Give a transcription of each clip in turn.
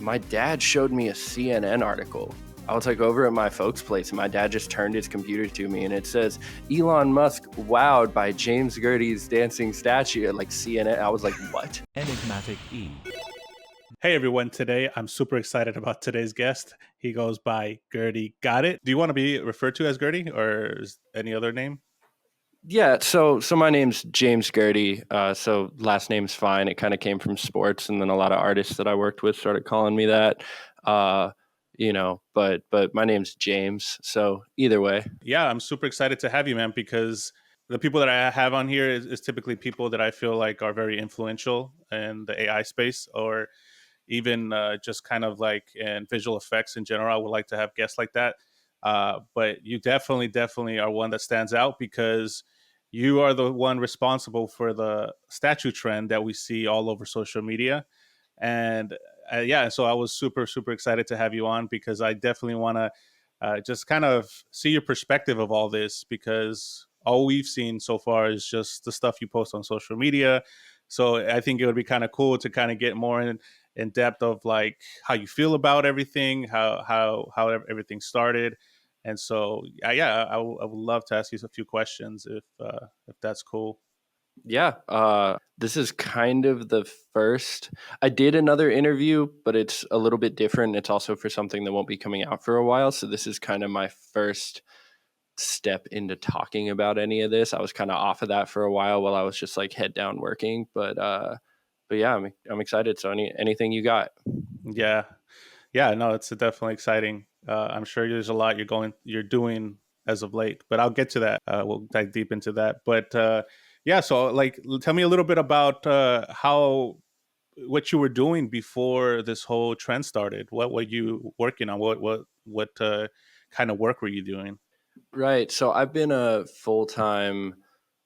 My dad showed me a CNN article. I was like over at my folks' place, and my dad just turned his computer to me, and it says Elon Musk wowed by James Gertie's dancing statue at like CNN. I was like, what? Enigmatic E. Hey everyone, today I'm super excited about today's guest. He goes by Gertie. Got it? Do you want to be referred to as Gertie or is any other name? Yeah, so my name's James Gertie. So last name's fine. It kind of came from sports, and then a lot of artists that I worked with started calling me that. But my name's James. So either way. Yeah, I'm super excited to have you, man, because the people that I have on here is typically people that I feel like are very influential in the AI space or even just kind of like in visual effects in general. I would like to have guests like that. But you definitely are one that stands out because you are the one responsible for the statue trend that we see all over social media. And yeah, so I was super excited to have you on because I definitely want to just kind of see your perspective of all this because all we've seen so far is just the stuff you post on social media. So I think it would be kind of cool to kind of get more in depth of like how you feel about everything, how everything started. And so, yeah, I would love to ask you a few questions if that's cool. Yeah, this is kind of the first. I did another interview, but it's a little bit different. It's also for something that won't be coming out for a while. So this is kind of my first step into talking about any of this. I was kind of off of that for a while I was just like head down working. But yeah, I'm excited. So anything you got? Yeah, yeah, no, it's definitely exciting. I'm sure there's a lot you're doing as of late, but I'll get to that. We'll dive deep into that. But yeah, so like, tell me a little bit about how what you were doing before this whole trend started. What were you working on? What kind of work were you doing? Right. So I've been a full-time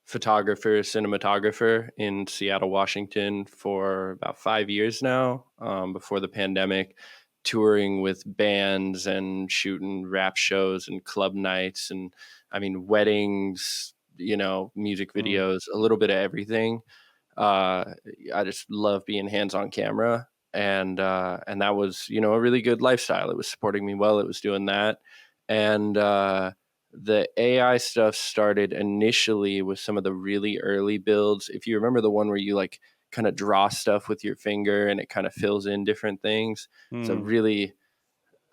photographer, cinematographer in Seattle, Washington for about 5 years now, before the pandemic, touring with bands and shooting rap shows and club nights and I mean weddings, music Mm, videos, a little bit of everything. Uh, I just love being hands on camera, and that was a really good lifestyle. It was supporting me well. It was doing that, and the AI stuff started initially with some of the really early builds. If you remember the one where you like kind of draw stuff with your finger and it kind of fills in different things. It's a mm, really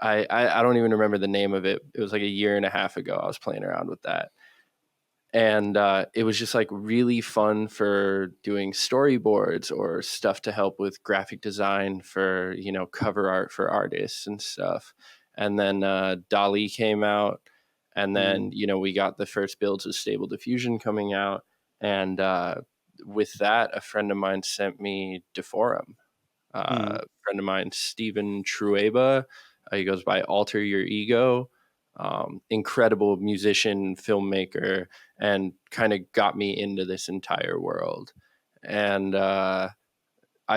I don't even remember the name of it. It was like a year and a half ago. I was playing around with that, and it was just like really fun for doing storyboards or stuff to help with graphic design for cover art for artists and stuff. And then Dali came out, and then mm, we got the first builds of Stable Diffusion coming out, and with that a friend of mine sent me Deforum. mm. A friend of mine, Stephen Trueba, he goes by Alter Your Ego. Incredible musician, filmmaker, and kind of got me into this entire world. And I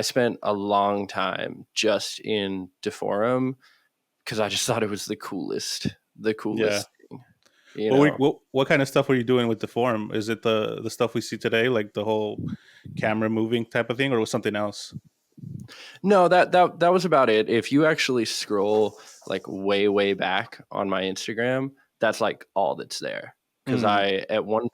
spent a long time just in Deforum because I just thought it was the Yeah. coolest thing, you What, know. what kind of stuff were you doing with the forum? Is it the stuff we see today, like the whole camera moving type of thing, or was something else? No, that was about it. If you actually scroll like way back on my Instagram, that's like all that's there. Because Mm, I at one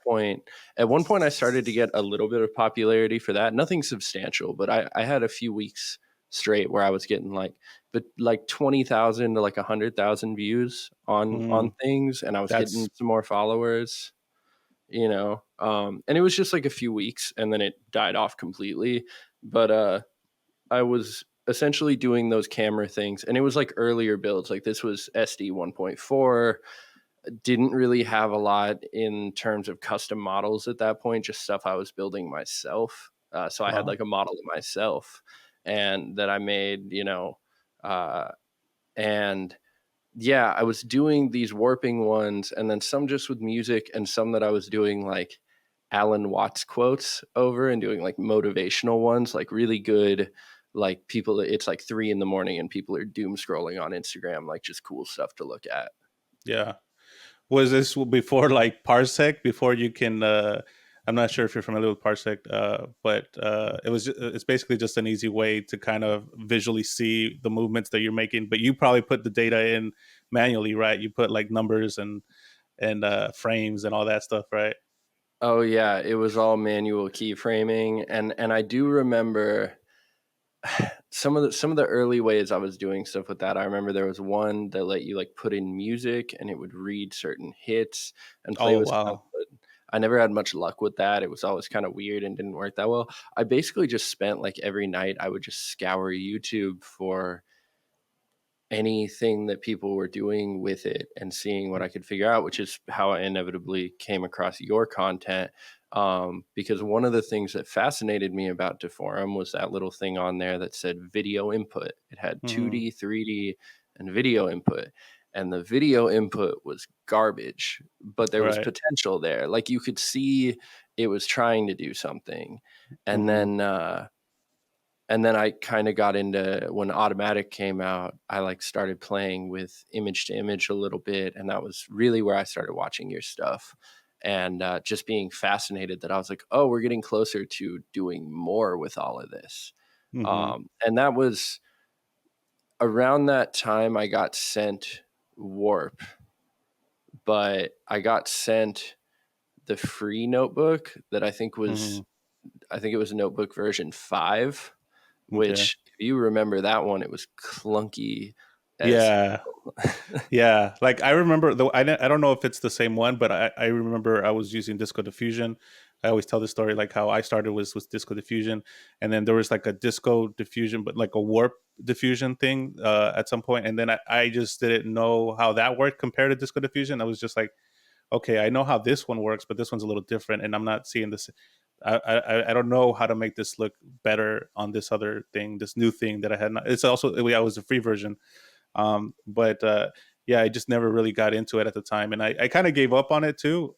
point I started to get a little bit of popularity for that. Nothing substantial, but I had a few weeks straight where I was getting like 20,000 to like 100,000 views on mm. things, and I was That's getting some more followers. And it was just like a few weeks, and then it died off completely. But I was essentially doing those camera things, and it was like earlier builds. Like this was SD 1.4. Didn't really have a lot in terms of custom models at that point, just stuff I was building myself. So I had wow. like a model of myself and that I made, uh, and yeah, I was doing these warping ones and then some just with music and some that I was doing like Alan Watts quotes over and doing like motivational ones, like really good, like people, it's like 3 a.m. and people are doom scrolling on Instagram, like just cool stuff to look at. Yeah. Was this before like Parsec? Before you can I'm not sure if you're familiar with Parsec, but it's basically just an easy way to kind of visually see the movements that you're making. But you probably put the data in manually, right? You put like numbers and frames and all that stuff, right? Oh yeah, it was all manual keyframing, and I do remember some of the early ways I was doing stuff with that. I remember there was one that let you like put in music and it would read certain hits and play Oh with stuff, wow. but I never had much luck with that. It was always kind of weird and didn't work that well. I basically just spent like every night I would just scour YouTube for anything that people were doing with it and seeing what I could figure out, which is how I inevitably came across your content. Because one of the things that fascinated me about Deforum was that little thing on there that said video input. It had Hmm. 2D, 3D, and video input. And the video input was garbage, but there was Right. potential there. Like you could see it was trying to do something. And Hmm. then, and then I kind of got into when automatic came out, I like started playing with image to image a little bit. And that was really where I started watching your stuff and just being fascinated that I was like, oh, we're getting closer to doing more with all of this. Hmm. And that was around that time I got sent Warp, but I got sent the free notebook that Hmm. I think it was notebook version 5, Okay. which if you remember that one, it was clunky as Yeah. hell. Yeah, like I remember though I don't know if it's the same one, but I remember I was using Disco Diffusion. I always tell the story like how I started was Disco Diffusion, and then there was like a Disco Diffusion, but like a Warp Diffusion thing at some point, and then I just didn't know how that worked compared to Disco Diffusion. I was just like, okay, I know how this one works, but this one's a little different, and I'm not seeing this. I don't know how to make this look better on this other thing, this new thing that I had. Not, it's also I was a free version, but yeah, I just never really got into it at the time, and I kind of gave up on it too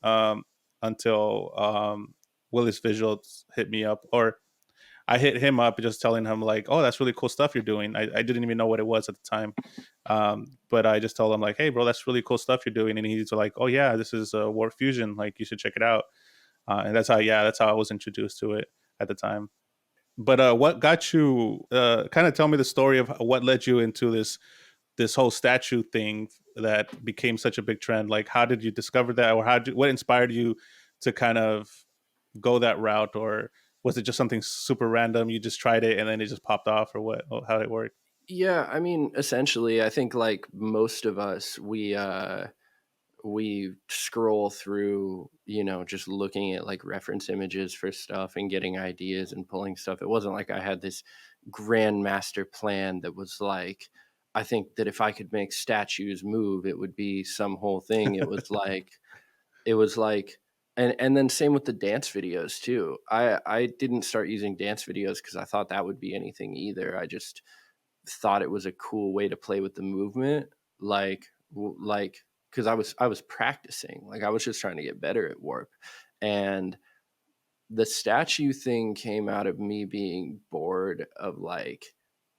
until Willis Visuals hit me up, or I hit him up just telling him like, "Oh, that's really cool stuff you're doing." I didn't even know what it was at the time, but I just told him like, "Hey, bro, that's really cool stuff you're doing," and he's like, "Oh yeah, this is War Fusion. Like, you should check it out." And that's how I was introduced to it at the time. But what got you? Kind of tell me the story of what led you into this whole statue thing that became such a big trend. Like, how did you discover that, or what inspired you to kind of go that route, or was it just something super random? You just tried it and then it just popped off, or what? How did it work? Yeah, I mean, essentially, I think like most of us, we scroll through, just looking at like reference images for stuff and getting ideas and pulling stuff. It wasn't like I had this grand master plan that was like, I think that if I could make statues move, it would be some whole thing. It was like and then same with the dance videos too. I didn't start using dance videos because I thought that would be anything either. I just thought it was a cool way to play with the movement, like because I was practicing, like I was just trying to get better at warp, and the statue thing came out of me being bored of like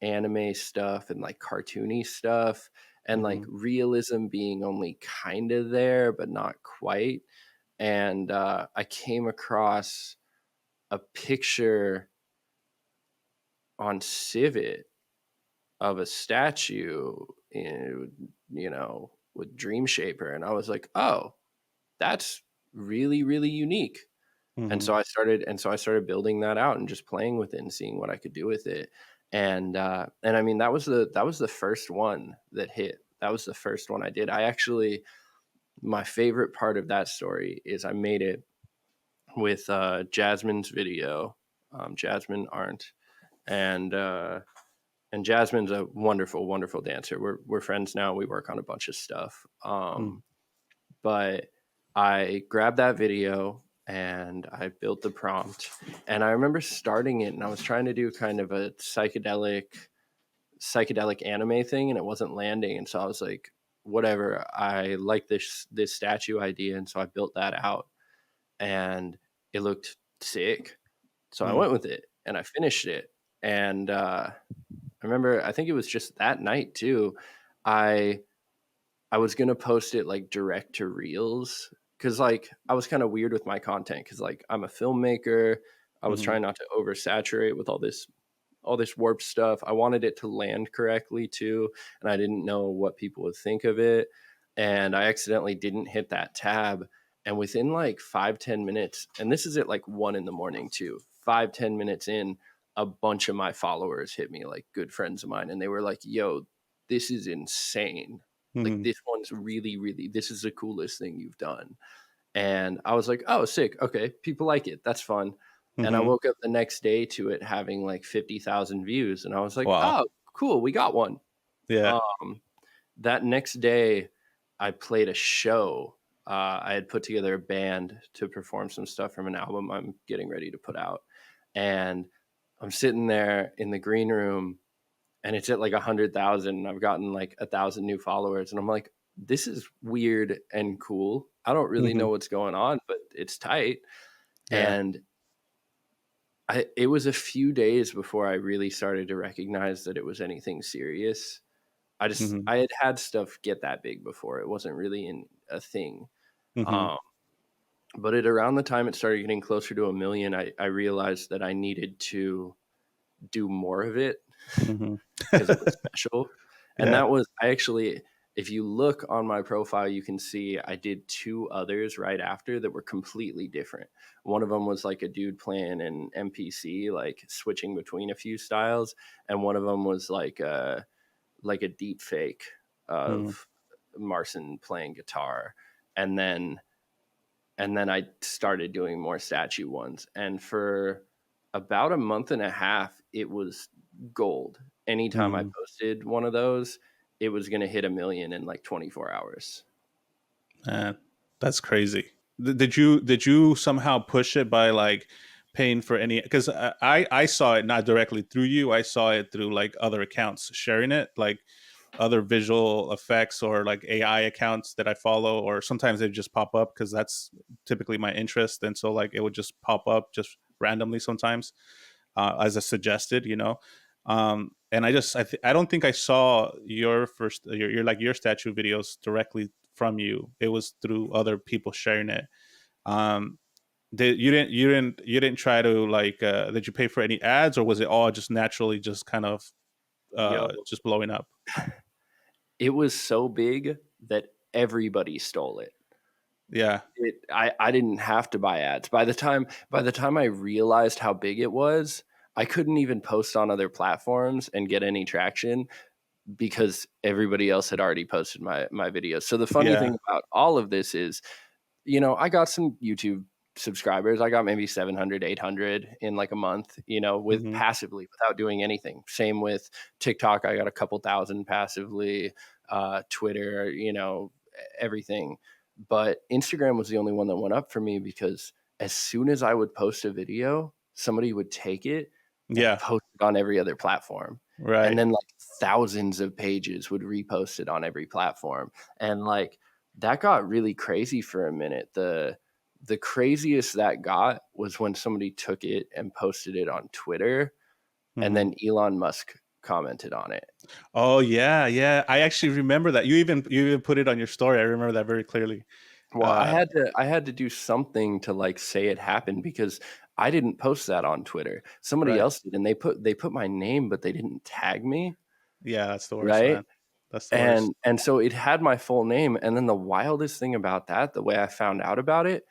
anime stuff and like cartoony stuff and like Hmm. realism being only kind of there but not quite. And I came across a picture on Civet of a statue in, with Dream Shaper, and I was like, oh, that's really really unique. And Hmm. so I started building that out and just playing with it and seeing what I could do with it. And I mean that was the first one that hit. That was the first one I did. I actually, my favorite part of that story is I made it with Jasmine's video, Jasmine Arndt, and and Jasmine's a wonderful, wonderful dancer. We're friends now. We work on a bunch of stuff. But I grabbed that video and I built the prompt. And I remember starting it and I was trying to do kind of a psychedelic anime thing and it wasn't landing. And so I was like, whatever. I like this statue idea. And so I built that out and it looked sick. So I Hmm. went with it and I finished it. And I remember I think it was just that night too. I I was gonna post it like direct to Reels, because like I was kind of weird with my content because like I'm a filmmaker. I was Mhm. trying not to oversaturate with all this warped stuff. I wanted it to land correctly too, and I didn't know what people would think of it. And I accidentally didn't hit that tab. And within like 5-10 minutes, and this is at like 1 in the morning too, 5-10 minutes in, a bunch of my followers hit me, like good friends of mine, and they were like, yo, this is insane. Like Mhm. this one's really, really, this is the coolest thing you've done. And I was like, "Oh, sick. Okay, people like it. That's fun." And I Mhm. woke up the next day to it having like 50,000 views, and I was like, Wow. "Oh, cool. We got one." Yeah. Um, that next day, I played a show. I had put together a band to perform some stuff from an album I'm getting ready to put out, and I'm sitting there in the green room and it's at like 100,000. I've gotten like 1,000 new followers, and I'm like, this is weird and cool. I don't really know Mhm. what's going on, but it's tight. Yeah. And it was a few days before I really started to recognize that it was anything serious. Mhm. I had had stuff get that big before. It wasn't really a thing. Mhm. Um, but at around the time it started getting closer to a million, I realized that I needed to do more of it Mhm. because it was special. And Yeah. that was I actually if you look on my profile, you can see I did 2 others right after that were completely different. One of them was like a dude playing an MPC, like switching between a few styles, and one of them was like a deep fake Mhm. of Marson playing guitar. And then and then I started doing more statue ones. And for about a month and a half, it was gold. Anytime I Mhm. posted one of those, it was going to hit a million in like 24 hours. That's crazy. Did you somehow push it by like paying for any? Because I saw it not directly through you. I saw it through like other accounts sharing it, like other visual effects or like AI accounts that I follow, or sometimes they just pop up because that's typically my interest, and so like it would just pop up just randomly sometimes as a suggested, and I don't think I saw your first your like your statue videos directly from you. It was through other people sharing it. Um, you didn't try to like did you pay for any ads, or was it all just naturally just kind of Yo, just blowing up? it was so big that everybody stole it. Yeah. I didn't have to buy ads. By the time I realized how big it was, I couldn't even post on other platforms and get any traction because everybody else had already posted my videos. So the funny Yeah. thing about all of this is, I got some YouTube subscribers. I got maybe 700, 800 in like a month, with Hmm. passively without doing anything. Same with TikTok. I got a couple thousand passively, Twitter, everything. But Instagram was the only one that went up for me because as soon as I would post a video, somebody would take it and Yeah. post it on every other platform. And Right. then like thousands of pages would repost it on every platform. And like that got really crazy for a minute. The craziest that got was when somebody took it and posted it on Twitter, and Hmm. then Elon Musk commented on it. Oh yeah, yeah. I actually remember that. You even put it on your story. I remember that very clearly. Well, I Uh, had to I had to do something to like say it happened because I didn't post that on Twitter. Somebody right. else did, and they put my name, but they didn't tag me, Yeah, that's the worst, right? man. That's the worst. And so it had my full name. And then the wildest thing about that, the way I found out about it,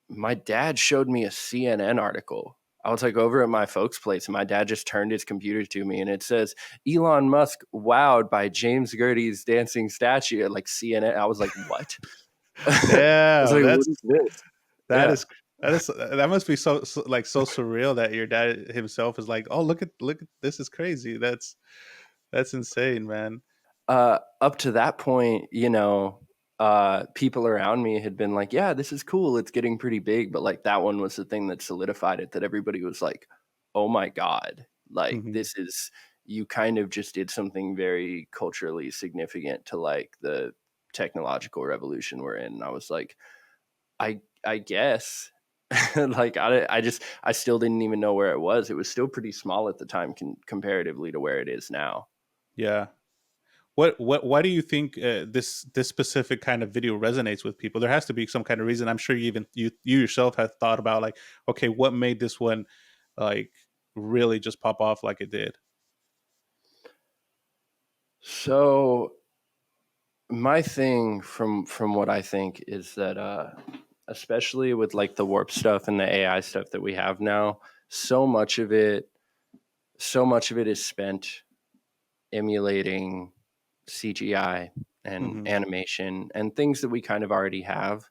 my dad showed me a CNN article. I was like over at my folks' place, and my dad just turned his computer to me, and it says Elon Musk wowed by James Gertie's dancing statue at like CNN. I was like, what? I was Damn, like, what is this? that Yeah. is that must be so surreal that your dad himself is like, oh look at this is crazy. That's insane, man. Up to that point, people around me had been like, yeah, this is cool. It's getting pretty big. But like that one was the thing that solidified it, that everybody was like, oh my God, like Hmm. this is, you kind of just did something very culturally significant to like the technological revolution we're in. And I was like, I guess. Like I still didn't even know where it was. It was still pretty small at the time comparatively to where it is now. Yeah. what why do you think this specific kind of video resonates with people? There has to be some kind of reason. I'm sure you yourself have thought about like, okay, what made this one like really just pop off like it did? So my thing from what I think is that especially with like the warp stuff and the AI stuff that we have now, so much of it so much of it is spent emulating CGI and Hmm. animation and things that we kind of already have.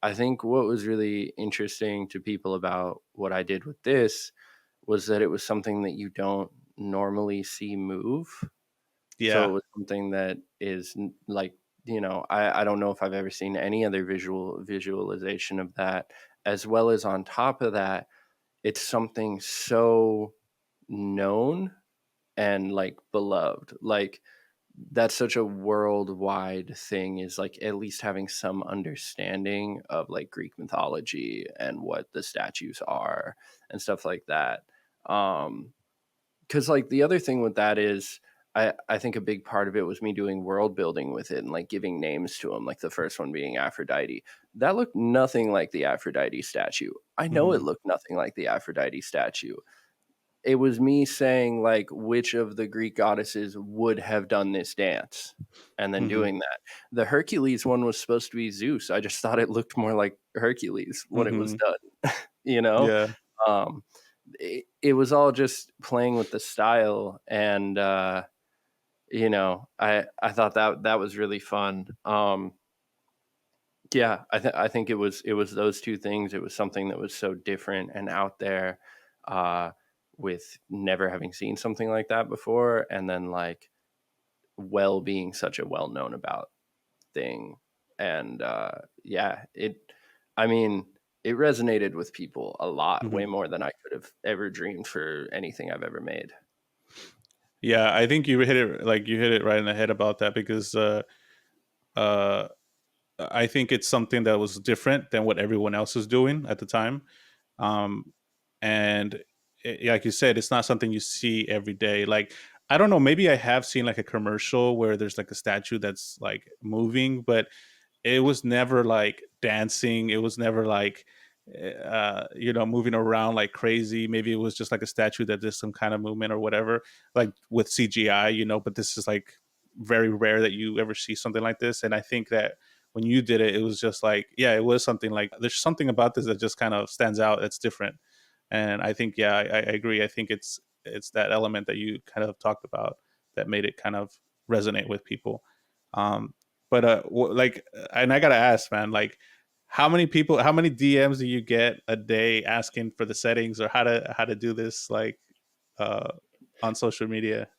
I think what was really interesting to people about what I did with this was that it was something that you don't normally see move. So it Yeah. was something that is like, I don't know if I've ever seen any other visualization of that. As well as on top of that, it's something so known and like beloved. Like that's such a worldwide thing, is like at least having some understanding of like Greek mythology and what the statues are and stuff like that. Because like the other thing with that is I think a big part of it was me doing world building with it and like giving names to them, like the first one being Aphrodite. That looked nothing like the Aphrodite statue. I know it Hmm. looked nothing like the Aphrodite statue. It was me saying like which of the Greek goddesses would have done this dance and then Hmm. doing that. The Hercules one was supposed to be Zeus. I just thought it looked more like Hercules when it was Hmm. done, you know? Yeah. Um, it was all just playing with the style and I thought that that was really fun. Yeah, I think it was those two things. It was something that was so different and out there, uh, with never having seen something like that before, and then like well being such a well known about thing, and yeah, I mean, it resonated with people a lot, way Hmm. more than I could have ever dreamed for anything I've ever made. Yeah, I think you hit it right in the head about that because uh I think it's something that was different than what everyone else was doing at the time. Um, and like you said, it's not something you see every day. Like, I don't know, maybe I have seen like a commercial where there's like a statue that's like moving, but it was never like dancing. It was never like, moving around like crazy. Maybe it was just like a statue that did some kind of movement or whatever, like with CGI, but this is like very rare that you ever see something like this. And I think that when you did it, it was just like, yeah, it was something like, there's something about this that just kind of stands out. That's different. And I think, yeah, I agree. I think it's that element that you kind of talked about that made it kind of resonate with people. Um, but like, and I gotta ask, man, like, how many DMs do you get a day asking for the settings or how to do this, like, uh, on social media?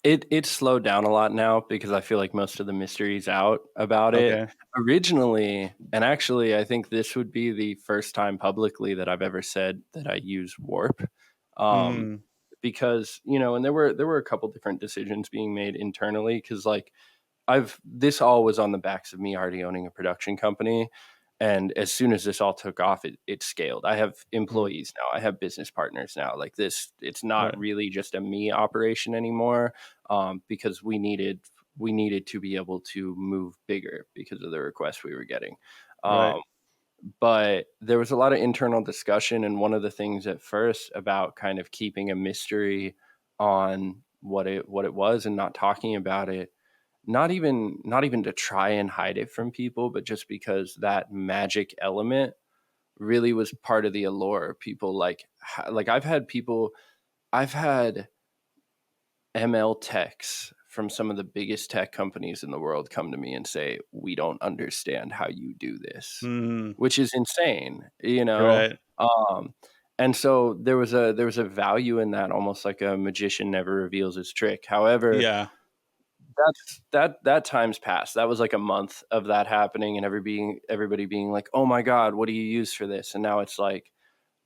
It slowed down a lot now because I feel like most of the mystery's out about it. Okay. Originally, and actually, I think this would be the first time publicly that I've ever said that I use Warp. Um, Mm, because and there were a couple different decisions being made internally because like I've this all was on the backs of me already owning a production company. And as soon as this all took off, it scaled. I have mm, employees now. I have business partners now. Like this, it's not right. really just a me operation anymore, because we needed to be able to move bigger because of the requests we were getting. Right. Um, but there was a lot of internal discussion, and one of the things at first about kind of keeping a mystery on what it was and not talking about it, not even to try and hide it from people, but just because that magic element really was part of the allure. People like I've had ML techs from some of the biggest tech companies in the world come to me and say, "We don't understand how you do this," Mm, which is insane, you know? right. And so there was a value in that, almost like a magician never reveals his trick. However, Yeah. that time's passed. That was like a month of that happening and everybody being like, "Oh my god, what do you use for this?" And now it's like,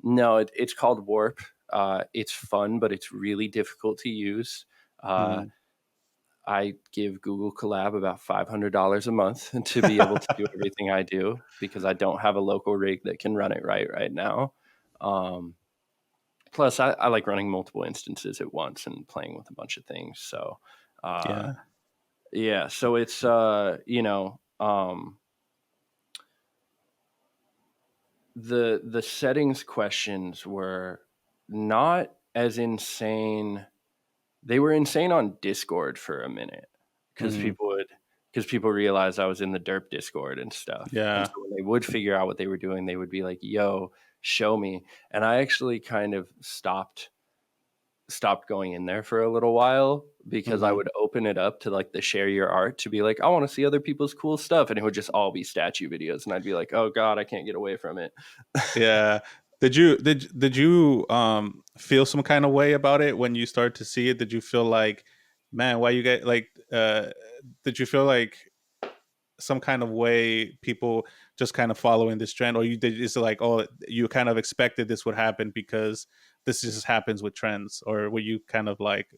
no, it's called Warp. It's fun, but it's really difficult to use. Uh, Mm. I give Google Collab about $500 a month to be able to do everything I do because I don't have a local rig that can run it right now. Um, Plus, I like running multiple instances at once and playing with a bunch of things. So, Uh, Yeah. yeah, so it's the settings questions were not as insane. They were insane on Discord for a minute because Hmm. people realized I was in the derp Discord and stuff, and Yeah. so when they would figure out what they were doing, they would be like, "Yo, show me." And I actually kind of stopped going in there for a little while because I Hmm. would open it up to like the share your art to be like, I want to see other people's cool stuff. And it would just all be statue videos. And I'd be like, oh God, I can't get away from it. Yeah. Did you feel some kind of way about it when you started to see it? Did you feel like, man, why you get like did you feel like some kind of way people just kind of following this trend, or you did is it like, oh, you kind of expected this would happen because this just happens with trends, or were you kind of like,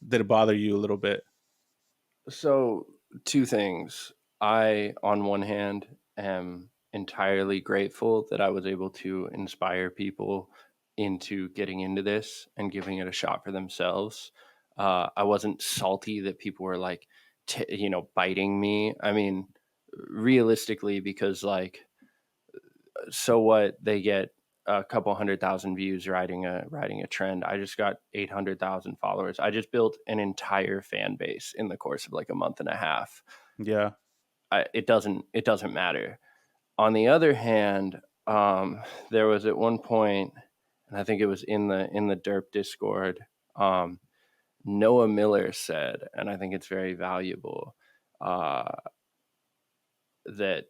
did it bother you a little bit? So, two things. I, on one hand, am entirely grateful that I was able to inspire people into getting into this and giving it a shot for themselves. I wasn't salty that people were like, biting me. I mean, realistically, because like, so what? They get a couple 100,000 views riding a trend. I just got 800,000 followers. I just built an entire fan base in the course of like a month and a half. Yeah. It doesn't matter. On the other hand, there was at one point, and I think it was in the Derp Discord. Um, Noah Miller said, and I think it's very valuable. Uh, that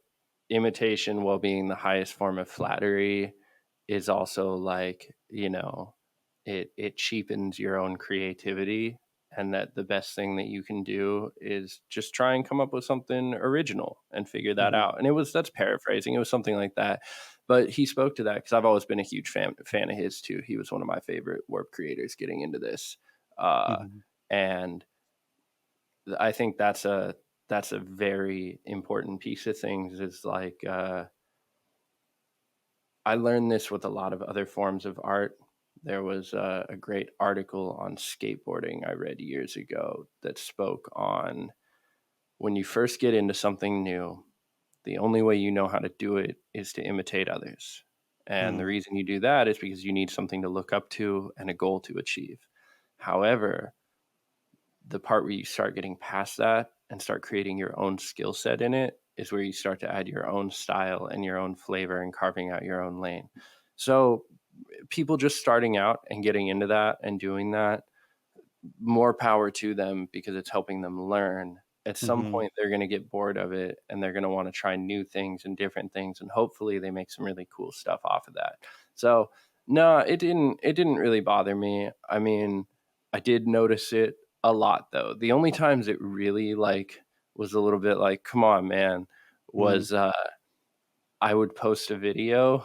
imitation, while being the highest form of flattery, is also like, it cheapens your own creativity, and that the best thing that you can do is just try and come up with something original and figure that Hmm. out. And that's paraphrasing, it was something like that, but he spoke to that because I've always been a huge fan of his too. He was one of my favorite warp creators getting into this. Hmm. And I think that's a very important piece of things, is like, I learned this with a lot of other forms of art. There was a great article on skateboarding I read years ago that spoke on, when you first get into something new, the only way you know how to do it is to imitate others. And the Hmm. reason you do that is because you need something to look up to and a goal to achieve. However, the part where you start getting past that and start creating your own skill set in it is where you start to add your own style and your own flavor and carving out your own lane. So, people just starting out and getting into that and doing that, more power to them because it's helping them learn. At some Hmm. point, they're going to get bored of it and they're going to want to try new things and different things. And hopefully, they make some really cool stuff off of that. So, no, it didn't really bother me. I mean, I did notice it a lot though. The only times it really like was a little bit like, come on, man, Hmm. was I would post a video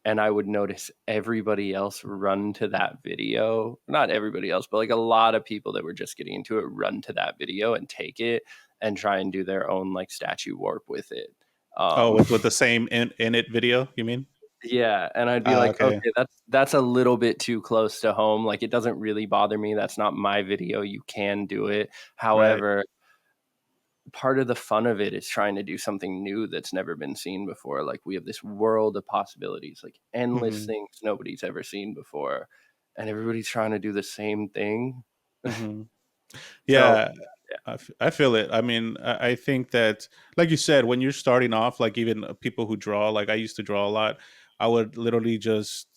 and I would notice everybody else run to that video. Not everybody else, but like a lot of people that were just getting into it run to that video and take it and try and do their own like statue warp with it. Oh, Um, with the same in it video, you mean? yeah, and I'd be like, Okay. okay, that's a little bit too close to home. Like it doesn't really bother me. That's not my video. You can do it. Right. However, part of the fun of it is trying to do something new that's never been seen before. Like we have this world of possibilities, like endless Hmm. things nobody's ever seen before, and everybody's trying to do the same thing. Hmm. So Yeah, I feel it. I mean, I think that, like you said, when you're starting off, like even people who draw, like I used to draw a lot, I would literally just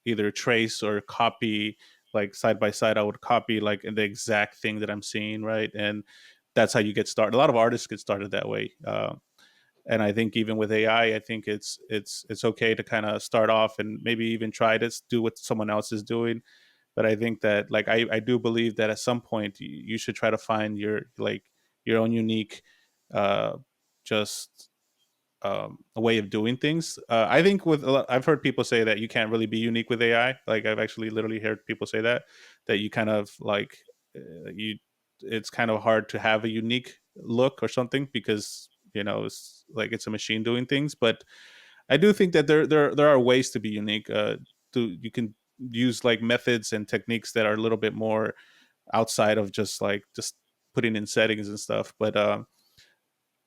either trace or copy, like side by side. I would copy like the exact thing that I'm seeing, right? And that's how you get started. A lot of artists get started that way. And I think even with AI, I think it's okay to kind of start off and maybe even try to do what someone else is doing. But I think that, like, I do believe that at some point you should try to find your, like, your own unique uh just a way of doing things. I think with a lot, I've heard people say that you can't really be unique with AI. Like I've actually literally heard people say that you kind of like you it's kind of hard to have a unique look or something because it's like it's a machine doing things. But I do think that there are ways to be unique. You can use like methods and techniques that are a little bit more outside of just putting in settings and stuff. But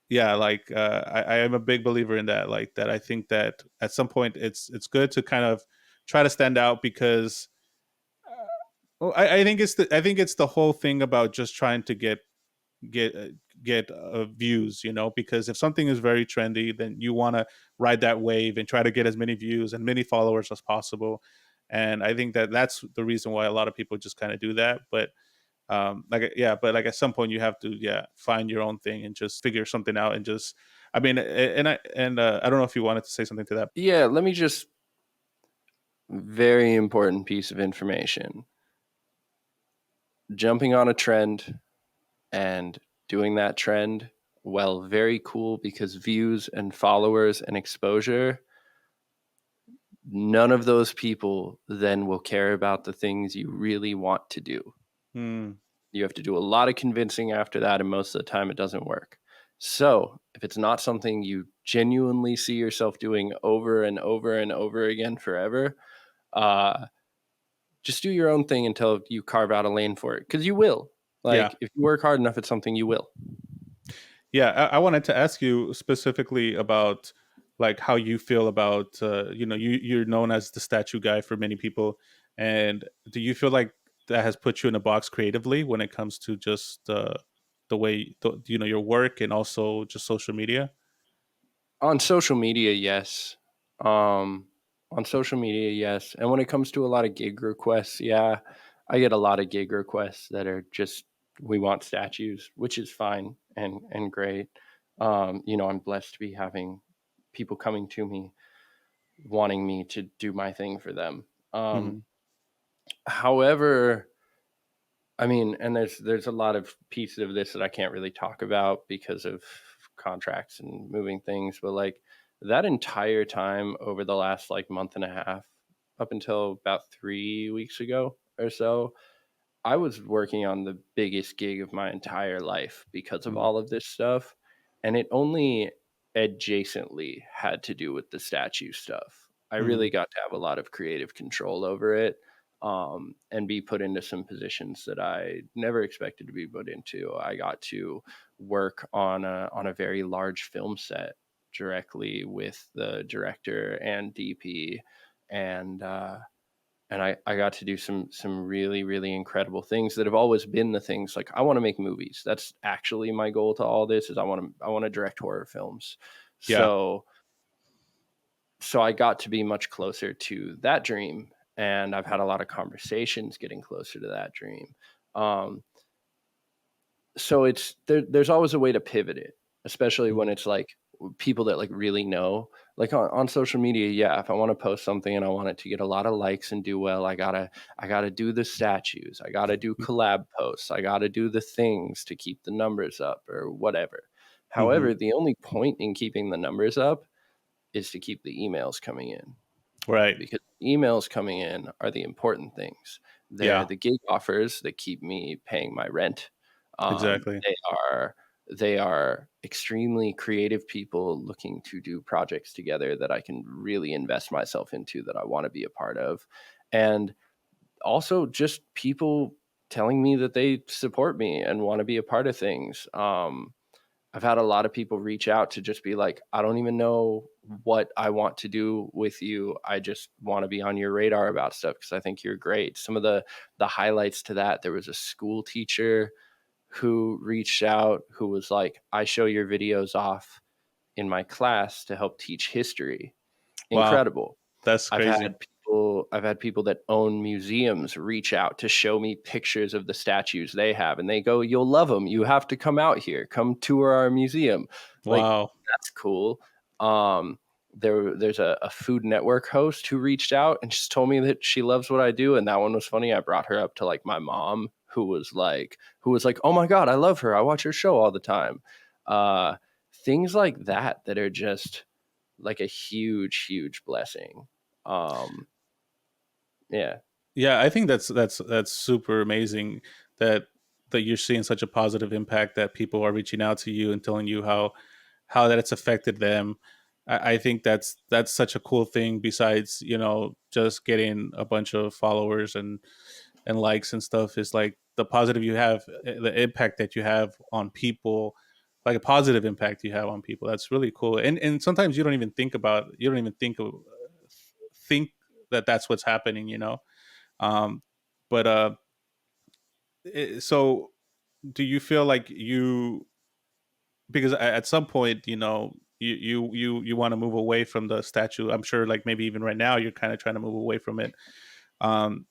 yeah, like I am a big believer in that. Like that, I think that at some point it's good to kind of try to stand out because well, I think it's the whole thing about just trying to get uh, get views, you know, because if something is very trendy, then you want to ride that wave and try to get as many views and many followers as possible. And I think that that's the reason why a lot of people just kind of do that. But yeah, but like at some point you have to, yeah, find your own thing and just figure something out and just, I mean, I don't know if you wanted to say something to that. Yeah, let me just very important piece of information. Jumping on a trend and doing that trend, well, very cool because views and followers and exposure, none of those people then will care about the things you really want to do. Hmm. You have to do a lot of convincing after that, and most of the time it doesn't work. So, if it's not something you genuinely see yourself doing over and over and over again forever, uh, just do your own thing until you carve out a lane for it, because you will. Yeah. Like, if you work hard enough at something, you will. Yeah, I wanted to ask you specifically about like how you feel about you're known as the statue guy for many people, and do you feel like that has put you in a box creatively when it comes to just the way your work and also just social media? On social media, yes. Um, on social media, yes. And when it comes to a lot of gig requests, yeah, I get a lot of gig requests that are just we want statues, which is fine and great. I'm blessed to be having people coming to me wanting me to do my thing for them. Hmm. However, I mean, and there's a lot of pieces of this that I can't really talk about because of contracts and moving things, but like that entire time over the last like month and a half, up until about 3 weeks ago or so, I was working on the biggest gig of my entire life because of Hmm. all of this stuff, and it only adjacently had to do with the statue stuff. I really Hmm. got to have a lot of creative control over it, and be put into some positions that I never expected to be put into. I got to work on a very large film set directly with the director and DP, and I got to do some really really incredible things that have always been the things like I want to make movies. That's actually my goal to all this is I want to direct horror films. Yeah. So I got to be much closer to that dream, and I've had a lot of conversations getting closer to that dream. Um, so there's always a way to pivot it, especially when Hmm. it's like people that like really know. Like on social media, yeah, if I want to post something and I want it to get a lot of likes and do well, I gotta do the statues, I gotta do collab posts, I gotta do the things to keep the numbers up or whatever. Hmm. However, the only point in keeping the numbers up is to keep the emails coming in, Right. because emails coming in are the important things. They're Yeah. the gig offers that keep me paying my rent. Exactly. They are extremely creative people looking to do projects together that I can really invest myself into, that I want to be a part of, and also just people telling me that they support me and want to be a part of things. I've had a lot of people reach out to just be like, I don't even know what I want to do with you. I just want to be on your radar about stuff because I think you're great. Some of the highlights to that, there was a school teacher who reached out who was like, I show your videos off in my class to help teach history. Wow. Incredible. That's crazy. I've had people that own museums reach out to show me pictures of the statues they have, and they go, "You'll love them. You have to come out here. Come tour our museum." Like, Wow. that's cool. Um, there's a Food Network host who reached out and just told me that she loves what I do, and that one was funny. I brought her up to like my mom, who was like, "Oh my god, I love her. I watch her show all the time." Uh, things like that are just like a huge, huge blessing. Um, yeah. Yeah, I think that's super amazing that you're seeing such a positive impact that people are reaching out to you and telling you how that it's affected them. I think that's such a cool thing. Besides, just getting a bunch of followers and likes and stuff, is like the positive you have, the impact that you have on people, like a positive impact you have on people. That's really cool. And sometimes you don't even think about, you don't even think that that's what's happening, you know. Um, but so do you feel like you, because at some point, you know, you want to move away from the statue. I'm sure, like maybe even right now, you're kind of trying to move away from it. Um,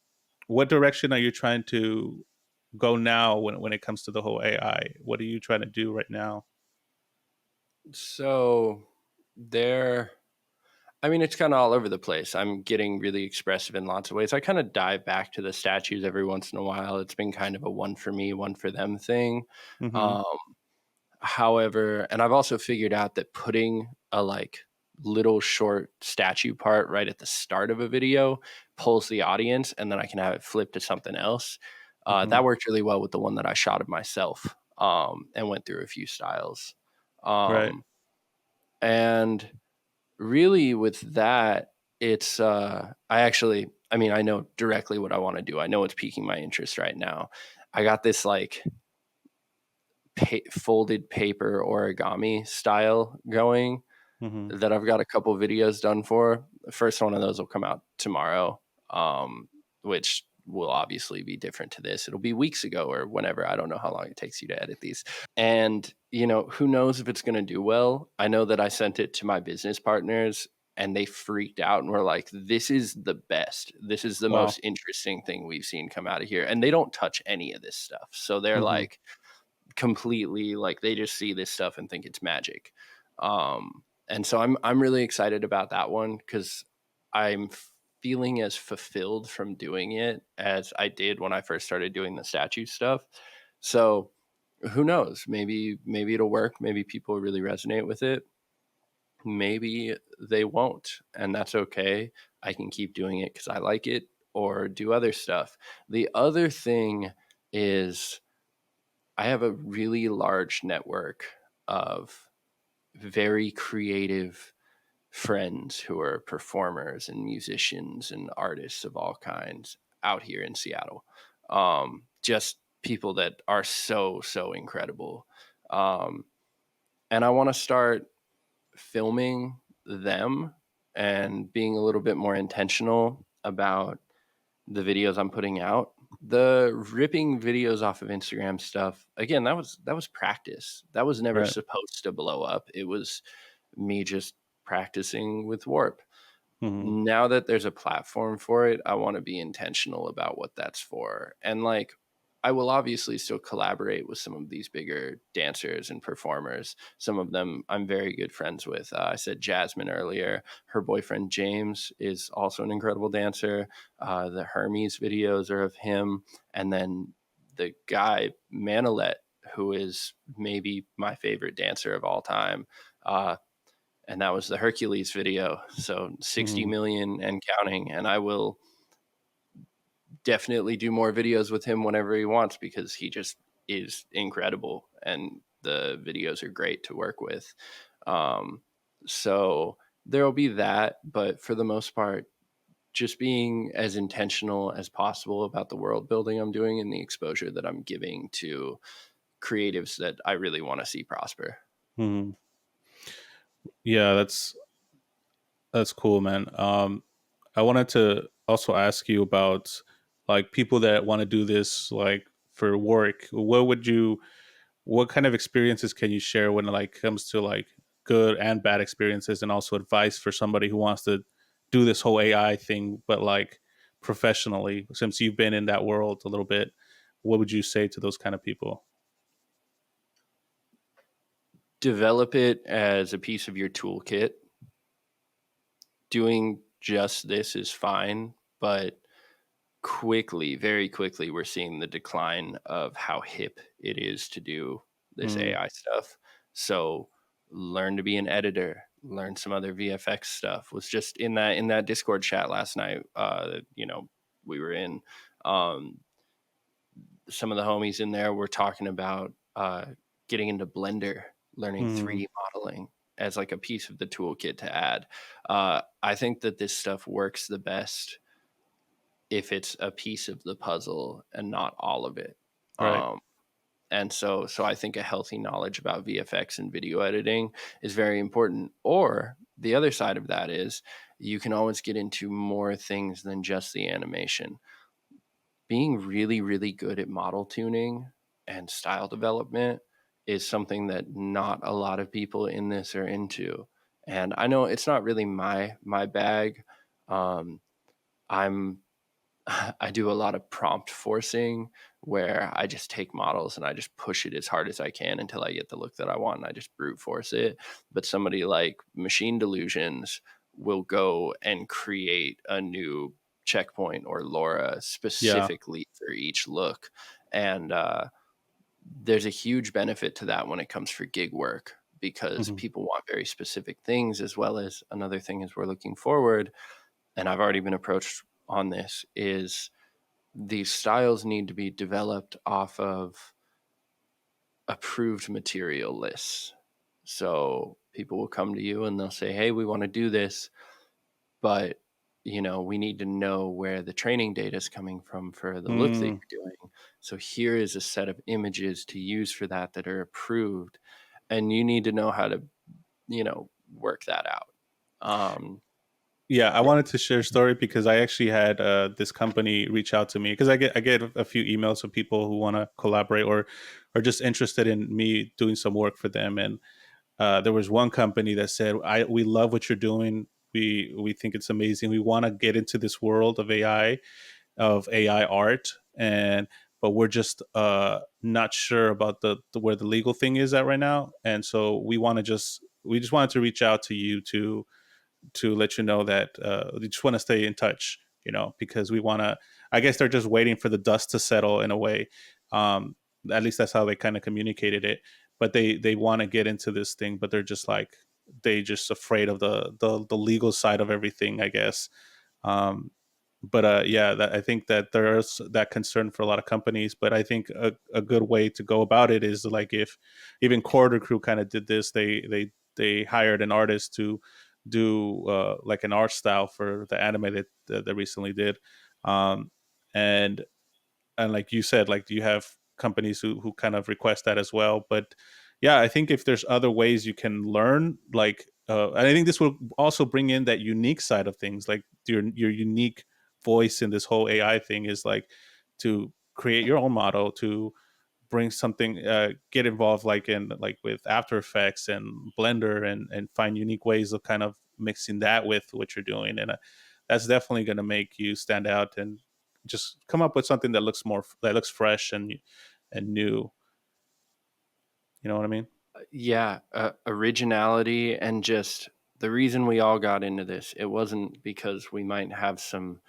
what direction are you trying to go now when it comes to the whole AI? What are you trying to do right now? So there, I mean, it's kind of all over the place. I'm getting really expressive in lots of ways. I kind of dive back to the statues every once in a while. It's been kind of a one for me, one for them thing. Hmm. Um, However, and I've also figured out that putting a like little short statue part right at the start of a video pulls the audience, and then I can have it flip to something else. Hmm. That worked really well with the one that I shot of myself, and went through a few styles. Right. Um, and really, with that, it's I mean, I know directly what I want to do. I know what's piquing my interest right now. I got this like folded paper origami style going Hmm. that I've got a couple videos done for. The first one of those will come out tomorrow, um, which will obviously be different to this. It'll be weeks ago or whenever. I don't know how long it takes you to edit these. And, you know, who knows if it's going to do well. I know that I sent it to my business partners and they freaked out and were like, this is the best. This is the Wow. most interesting thing we've seen come out of here. And they don't touch any of this stuff. So they're Hmm. like, completely like they just see this stuff and think it's magic. And so I'm really excited about that one because I'm feeling as fulfilled from doing it as I did when I first started doing the statue stuff. So who knows? Maybe it'll work. Maybe people really resonate with it. Maybe they won't, and that's okay. I can keep doing it because I like it or do other stuff. The other thing is I have a really large network of very creative friends who are performers and musicians and artists of all kinds out here in Seattle. Just people that are so incredible. Um, and I want to start filming them and being a little bit more intentional about the videos I'm putting out. The ripping videos off of Instagram stuff, again, that was practice. That was never Right. supposed to blow up. It was me just practicing with Warp. Hmm. Now that there's a platform for it, I want to be intentional about what that's for. And like I will obviously still collaborate with some of these bigger dancers and performers. Some of them I'm very good friends with. I said Jasmine earlier. Her boyfriend James is also an incredible dancer. The Hermes videos are of him. And then the guy, Manilet, who is maybe my favorite dancer of all time. And that was the Hercules video. So 60 Hmm. million and counting. And I will definitely do more videos with him whenever he wants because he just is incredible and the videos are great to work with. Um, so there will be that, but for the most part, just being as intentional as possible about the world building I'm doing and the exposure that I'm giving to creatives that I really want to see prosper. Hmm. Yeah, that's cool, man. I wanted to also ask you about like people that want to do this like for work. What kind of experiences can you share when it like comes to like good and bad experiences, and also advice for somebody who wants to do this whole AI thing, but like professionally, since you've been in that world a little bit, what would you say to those kind of people? Develop it as a piece of your toolkit. Doing just this is fine, but quickly, very quickly, we're seeing the decline of how hip it is to do this Mm, AI stuff. So learn to be an editor, learn some other VFX stuff. Was just in that Discord chat last night. We were in. Um, some of the homies in there were talking about getting into Blender, learning mm, 3D modeling as like a piece of the toolkit to add. I think that this stuff works the best if it's a piece of the puzzle and not all of it. Right. And so I think a healthy knowledge about VFX and video editing is very important. Or the other side of that is you can always get into more things than just the animation. Being really, really good at model tuning and style development is something that not a lot of people in this are into. And I know it's not really my bag. Um, I'm I do a lot of prompt forcing where I just take models and I just push it as hard as I can until I get the look that I want and I just brute force it. But somebody like Machine Delusions will go and create a new checkpoint or Laura Yeah. specifically for each look. And there's a huge benefit to that when it comes for gig work because Hmm. people want very specific things, as well as another thing as we're looking forward. And I've already been approached on this is these styles need to be developed off of approved material lists. So people will come to you and they'll say, "Hey, we want to do this, but we need to know where the training data is coming from for the look that Mm. you're doing. So here is a set of images to use for that are approved, and you need to know how to, work that out." Um, Yeah, I wanted to share a story because I actually had this company reach out to me because I get a few emails of people who want to collaborate or are just interested in me doing some work for them. And there was one company that said, we love what you're doing. We think it's amazing. We want to get into this world of AI art, and but we're just not sure about the where the legal thing is at right now. And so we just wanted to reach out to you to let you know that we just want to stay in touch, because we want to. I guess they're just waiting for the dust to settle in a way. Um, at least that's how they kind of communicated it. But they want to get into this thing, but they're just like they just afraid of the legal side of everything, I guess. Um, but yeah, I think that there's that concern for a lot of companies. But I think a good way to go about it is like if even Corridor Crew kind of did this, they hired an artist to do like an art style for the anime that they recently did, um, and like you said, like you have companies who kind of request that as well. But yeah, I think if there's other ways you can learn, like and I think this will also bring in that unique side of things, like your unique voice in this whole AI thing is like to create your own model, to bring something, get involved like in like with After Effects and Blender, and find unique ways of kind of mixing that with what you're doing. And that's definitely going to make you stand out and just come up with something that looks fresh and new. You know what I mean? Yeah, originality and just the reason we all got into this, it wasn't because we might have some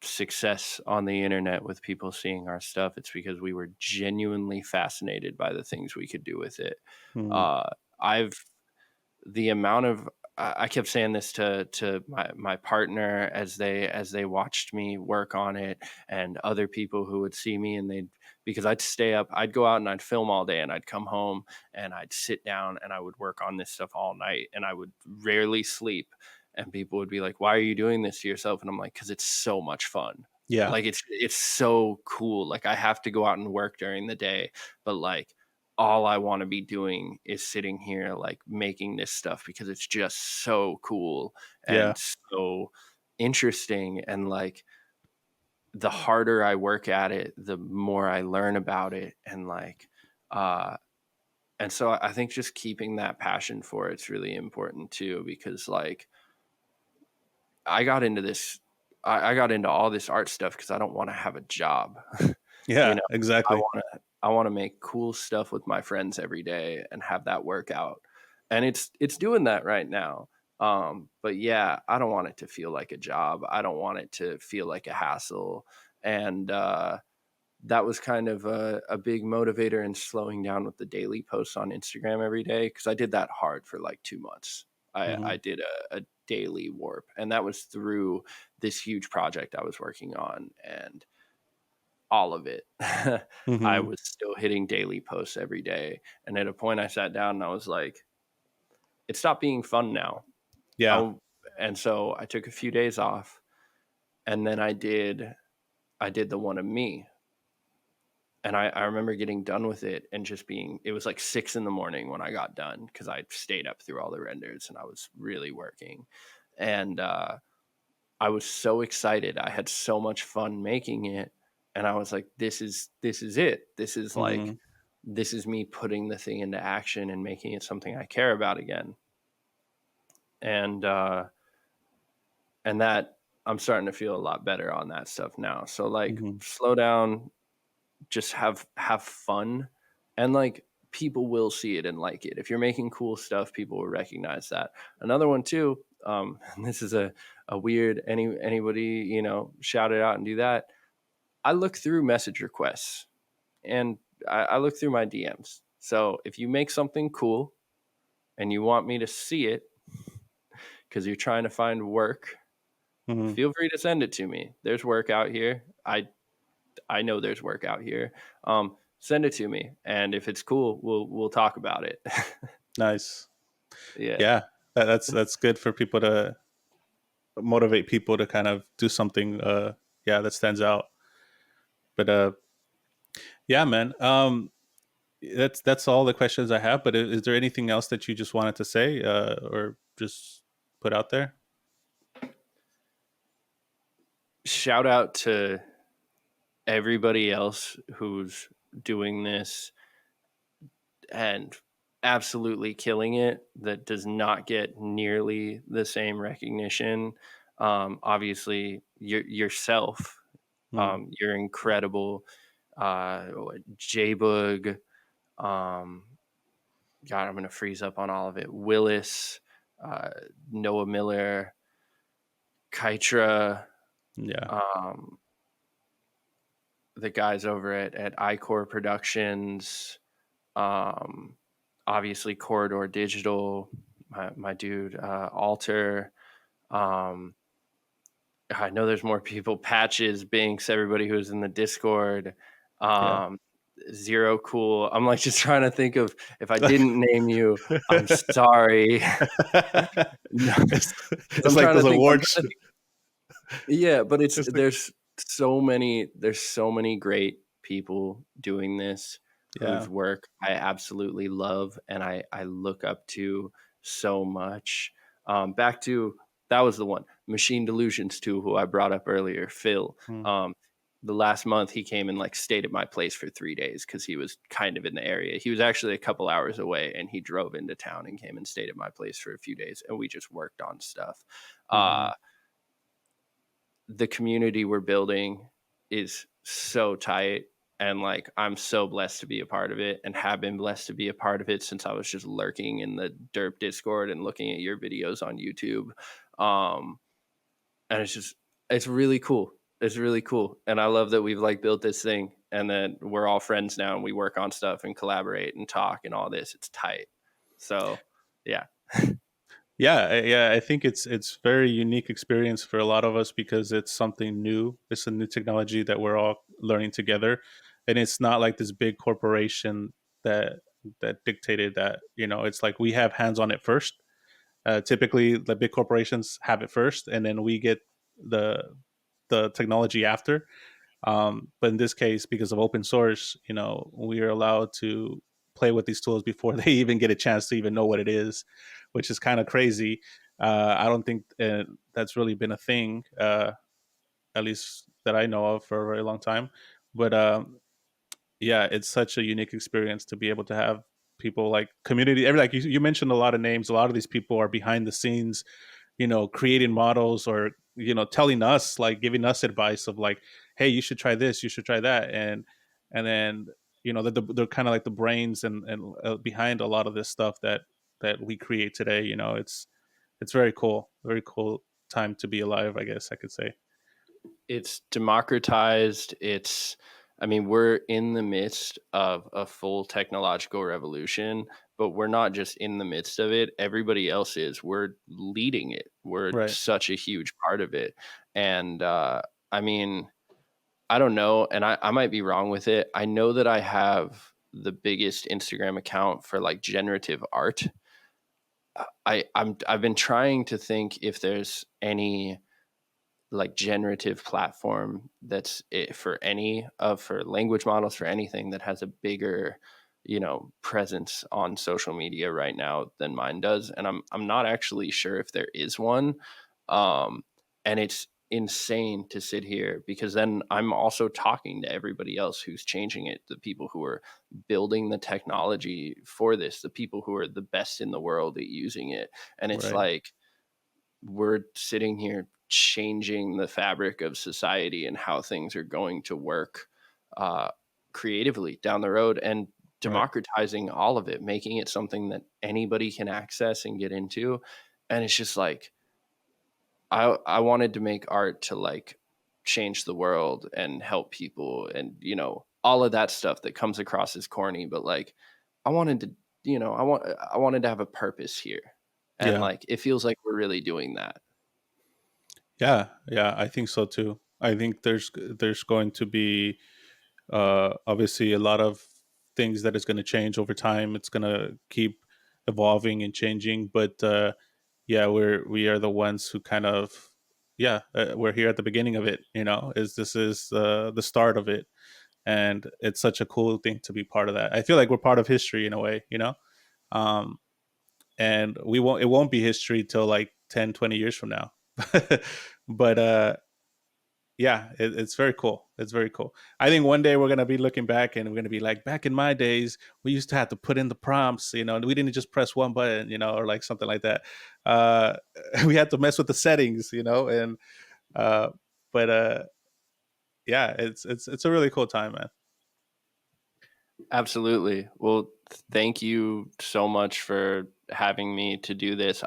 success on the internet with people seeing our stuff. It's because we were genuinely fascinated by the things we could do with it. Mm. Uh, I've the amount of I kept saying this to my partner as they watched me work on it, and other people who would see me, and they'd because I'd stay up, I'd go out and I'd film all day, and I'd come home and I'd sit down and I would work on this stuff all night, and I would rarely sleep. And people would be like, "Why are you doing this to yourself?" And I'm like, "Because it's so much fun. Yeah, Like it's so cool. Like I have to go out and work during the day, but like all I want to be doing is sitting here like making this stuff because it's just so cool yeah, and so interesting. And like the harder I work at it, the more I learn about it. Uh and so I think just keeping that passion for it's really important too, because like I got into this I got into all this art stuff because I don't want to have a job. You yeah, know, exactly. I wanna make cool stuff with my friends every day and have that work out, and it's doing that right now, but yeah, I don't want it to feel like a job, I don't want it to feel like a hassle, and, that was kind of a big motivator in slowing down with the daily posts on Instagram every day because I did that hard for, like, 2 months. I Hmm. did a daily warp, and that was through this huge project I was working on, and all of it. I Hmm. was still hitting daily posts every day, and at a point I sat down and I was like, "It stopped being fun now." Yeah. Oh, and so I took a few days off, and then I did the one of me, And I remember getting done with it and just being, it was like 6 in the morning when I got done because I stayed up through all the renders and I was really working. And I was so excited. I had so much fun making it. And I was like, this is it. This is like, Mhm. this is me putting the thing into action and making it something I care about again. And that I'm starting to feel a lot better on that stuff now. So like Mhm. slow down, just have fun, and like people will see it and like it. If you're making cool stuff, people will recognize that. Another one too, this is a weird, anybody, shout it out and do that. I look through message requests, and I look through my DMs. So if you make something cool and you want me to see it because you're trying to find work, Mhm. feel free to send it to me. There's work out here. I know there's work out here. Send it to me, and if it's cool, we'll talk about it. Nice. Yeah, Yeah. That's good for people to motivate people to kind of do something yeah, that stands out. But yeah, man. That's all the questions I have, but is there anything else that you just wanted to say or just put out there? shout out to everybody else who's doing this and absolutely killing it, that does not get nearly the same recognition. Obviously, yourself, Mm, you're incredible. J-Bug, um, God, I'm going to freeze up on all of it. Willis, uh, Noah Miller, Kytra, yeah. um, the guys over at iCore Productions, um, obviously Corridor Digital, my dude, Alter. Um, I know there's more people. Patches, Binks, everybody who's in the Discord. Yeah. Um, Zero Cool. I'm like just trying to think of, if I didn't name you, I'm sorry. No, it's, because it's I'm like trying to those think. I'm awards. trying to think. Yeah, but it's It's like, there's so many great people doing this whose yeah. work I absolutely love and I look up to so much. Back to, that was the one, Machine Delusions too, who I brought up earlier, Phil. Mm, Um, the last month he came and like stayed at my place for 3 days because he was kind of in the area. He was actually a couple hours away and he drove into town and came and stayed at my place for a few days and we just worked on stuff. mhm, The community we're building is so tight, and like I'm so blessed to be a part of it and have been blessed to be a part of it since I was just lurking in the derp Discord and looking at your videos on YouTube. um and it's really cool. It's really cool, and I love that we've like built this thing and then we're all friends now and we work on stuff and collaborate and talk and all this. It's tight. So yeah. yeah, yeah. I think it's very unique experience for a lot of us because it's something new. It's a new technology that we're all learning together, and it's not like this big corporation that dictated that. It's like we have hands on it first. Typically, the big corporations have it first, and then we get the technology after. But in this case, because of open source, we are allowed to play with these tools before they even get a chance to even know what it is, which is kind of crazy. I don't think that's really been a thing, at least that I know of, for a very long time. But yeah, it's such a unique experience to be able to have people like community. Like you mentioned a lot of names. A lot of these people are behind the scenes, creating models or telling us, like giving us advice of like, hey, you should try this, you should try that, and then they're kind of like the brains and behind a lot of this stuff that we create today. It's very cool time to be alive, I guess I could say. It's democratized. I mean, we're in the midst of a full technological revolution, but we're not just in the midst of it. Everybody else is. We're leading it. We're Right. such a huge part of it. And I mean, I don't know. And I might be wrong with it. I know that I have the biggest Instagram account for like generative art. I've been trying to think if there's any like generative platform that's it for any of for language models, for anything that has a bigger, presence on social media right now than mine does. And I'm not actually sure if there is one. um and it's insane to sit here because then I'm also talking to everybody else who's changing it, the people who are building the technology for this, the people who are the best in the world at using it. And it's Right. like we're sitting here changing the fabric of society and how things are going to work uh, creatively down the road, and Right. democratizing all of it, making it something that anybody can access and get into. And it's just like I wanted to make art to like change the world and help people, and all of that stuff that comes across as corny, but like I wanted to, I wanted to have a purpose here, and Yeah. like it feels like we're really doing that. Yeah. Yeah. I think so too. I think there's going to be obviously a lot of things that is going to change over time. It's going to keep evolving and changing, but yeah, we are the ones who kind of, yeah, we're here at the beginning of it. Is this is the start of it, and it's such a cool thing to be part of that. I feel like we're part of history in a way. Um, and we won't it won't be history till like 10, 20 years from now. But yeah, it's very cool. It's very cool. I think one day we're gonna be looking back and we're gonna be like, back in my days, we used to have to put in the prompts, and we didn't just press one button, or like something like that. Uh, we had to mess with the settings, and uh, but yeah, it's a really cool time, man. Absolutely. Well, thank you so much for having me to do this.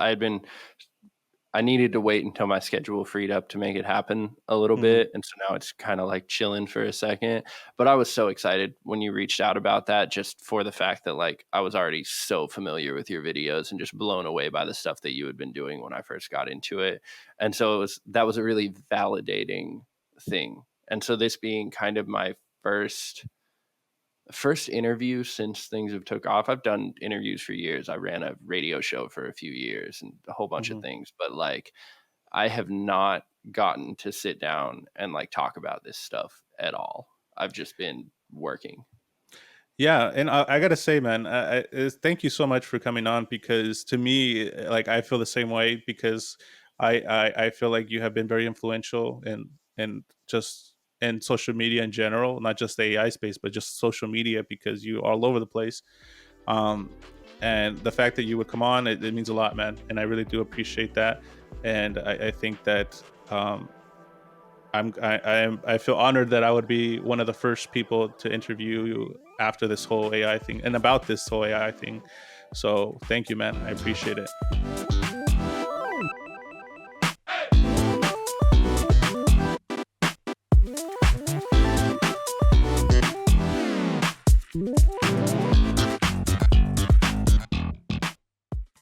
I needed to wait until my schedule freed up to make it happen a little Hmm. bit. And so now it's kind of like chilling for a second. But I was so excited when you reached out about that, just for the fact that like I was already so familiar with your videos and just blown away by the stuff that you had been doing when I first got into it. And so that was a really validating thing. And so this being kind of my first interview since things have took off. I've done interviews for years. I ran a radio show for a few years and a whole bunch of Hmm. things, but like I have not gotten to sit down and like talk about this stuff at all. I've just been working. Yeah, and I gotta say, man, thank you so much for coming on, because to me, like, I feel the same way, because I feel like you have been very influential in just in social media in general, not just the AI space, but just social media, because you are all over the place. Um, and the fact that you would come on, it means a lot, man, and I really do appreciate that. And I think that I feel honored that I would be one of the first people to interview you after this whole AI thing and about this whole AI thing. So thank you, man. I appreciate it.